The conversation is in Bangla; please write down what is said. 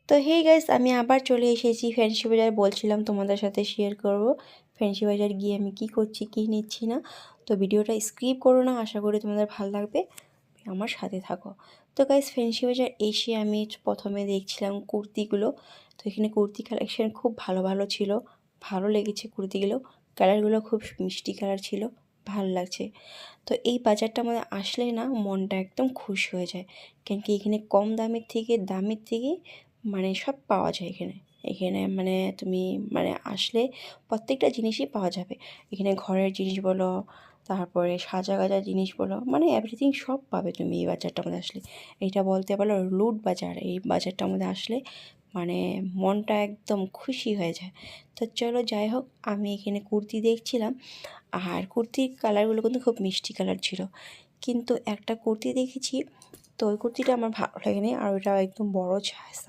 তো হেই গাইস, আমি আবার চলে এসেছি ফ্যান্সি বাজার। বলছিলাম তোমাদের সাথে শেয়ার করব ফ্যান্সি বাজার গিয়ে আমি কি করছি কি নিচ্ছি না। তো ভিডিওটা স্কিপ করো না, আশা করি তোমাদের ভালো লাগবে, আমার সাথে থাকো। তো গাইস, ফ্যান্সি বাজার এসে আমি প্রথমে দেখছিলাম কুর্তিগুলো। তো এখানে কুর্তি কালেকশন খুব ভালো ভালো ছিল, ভালো লেগেছে কুর্তিগুলো। কালারগুলো খুব মিষ্টি কালার ছিল, ভালো লাগছে। তো এই বাজারটা আমাদের আসলে না মনটা একদম খুশি হয়ে যায়, কেন কি এখানে কম দামের থেকে মানে সব পাওয়া যায় এখানে। এখানে মানে তুমি মানে আসলে প্রত্যেকটা জিনিসই পাওয়া যাবে। এখানে ঘরের জিনিস বলো, তারপরে সাজা গাজা জিনিস বলো, মানে এভরিথিং সব পাবে তুমি এই বাজারটার মধ্যে আসলে। এটা বলতে পারো লুট বাজার। এই বাজারটার মধ্যে আসলে মানে মনটা একদম খুশি হয়ে যায়। তো চলো যাই হোক, আমি এখানে কুর্তি দেখছিলাম, আর কুর্তির কালারগুলো কিন্তু খুব মিষ্টি কালার ছিল। কিন্তু একটা কুর্তি দেখেছি, তো ওই কুর্তিটা আমার ভালো লাগেনি, আর ওইটা একদম বড়